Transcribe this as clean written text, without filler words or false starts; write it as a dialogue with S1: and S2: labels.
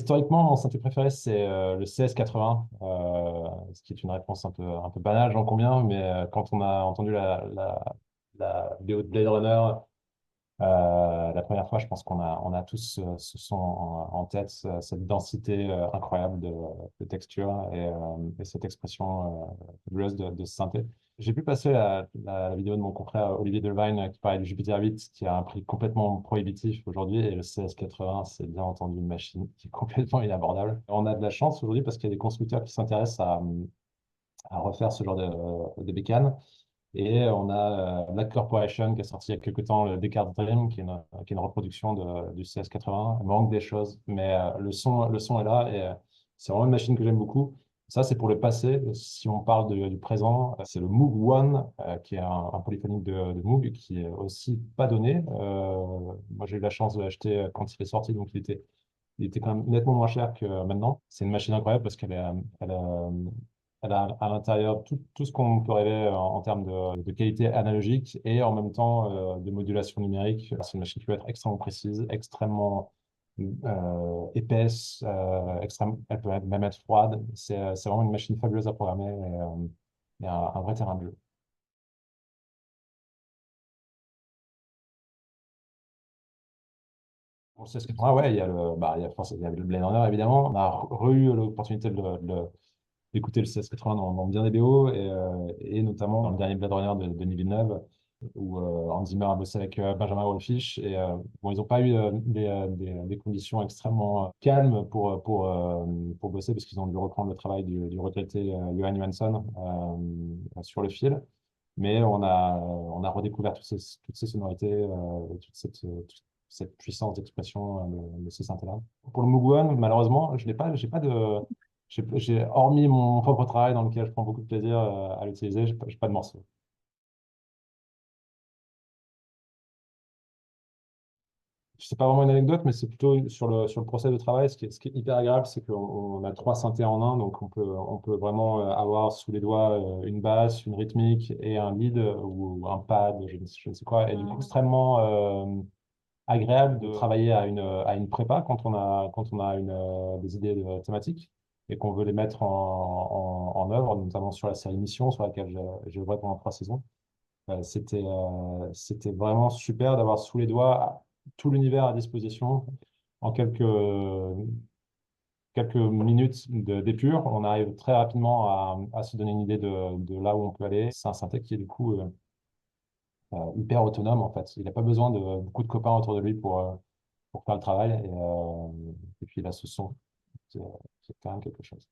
S1: historiquement, mon synthé préféré, c'est le CS80, ce qui est une réponse un peu banale, j'en conviens, mais quand on a entendu la BO de Blade Runner la première fois, je pense on a tous ce son en tête, cette densité incroyable de texture et cette expression fabuleuse de ce synthé. J'ai pu passer la vidéo de mon confrère Olivier Delvine qui parlait du Jupiter 8, qui a un prix complètement prohibitif aujourd'hui, et le CS80, c'est bien entendu une machine qui est complètement inabordable. On a de la chance aujourd'hui parce qu'il y a des constructeurs qui s'intéressent à refaire ce genre de bécane. Et on a Black Corporation qui a sorti il y a quelques temps le Descartes Dream, qui est une reproduction du CS80. Il manque des choses, mais le son est là et c'est vraiment une machine que j'aime beaucoup. Ça, c'est pour le passé. Si on parle du présent, c'est le Moog One, qui est un polyphonique de Moog, qui est aussi pas donné. Moi, j'ai eu la chance de l'acheter quand il est sorti, donc il était quand même nettement moins cher que maintenant. C'est une machine incroyable parce elle a à l'intérieur tout ce qu'on peut rêver en termes de qualité analogique et en même temps de modulation numérique. C'est une machine qui peut être extrêmement précise, extrêmement épaisse, elle peut même être froide. C'est vraiment une machine fabuleuse à programmer et un vrai terrain de jeu. Pour le CS80, ouais, il y a le Blade Runner évidemment. On a eu l'opportunité d'écouter le CS80 dans bien des BO et notamment dans le dernier Blade Runner de Denis Villeneuve où Hans Zimmer a bossé avec Benjamin Wallfisch et bon, ils n'ont pas eu des conditions extrêmement calmes pour bosser parce qu'ils ont dû reprendre le travail du regretté Johan Johansson sur le fil. Mais on a redécouvert toutes ces sonorités, toute cette puissance d'expression de ces synthés-là. Pour le Muguan, malheureusement, je n'ai pas, j'ai pas de, hormis mon propre travail dans lequel je prends beaucoup de plaisir à l'utiliser, j'ai pas de morceau. C'est pas vraiment une anecdote, mais c'est plutôt sur le process de travail. Ce qui est hyper agréable, c'est qu'on a trois synthés en un, donc on peut vraiment avoir sous les doigts une basse, une rythmique et un lead ou un pad, je ne sais quoi. Et du coup, extrêmement agréable de travailler à une prépa quand on a des idées thématiques et qu'on veut les mettre en œuvre, notamment sur la série Mission, sur laquelle j'ai œuvré pendant 3 saisons. C'était vraiment super d'avoir sous les doigts tout l'univers à disposition en quelques minutes d'épure. On arrive très rapidement à se donner une idée de là où on peut aller. C'est un synthé qui est du coup hyper autonome en fait. Il n'a pas besoin de beaucoup de copains autour de lui pour faire le travail. Et puis il a ce son. C'est c'est quand même quelque chose.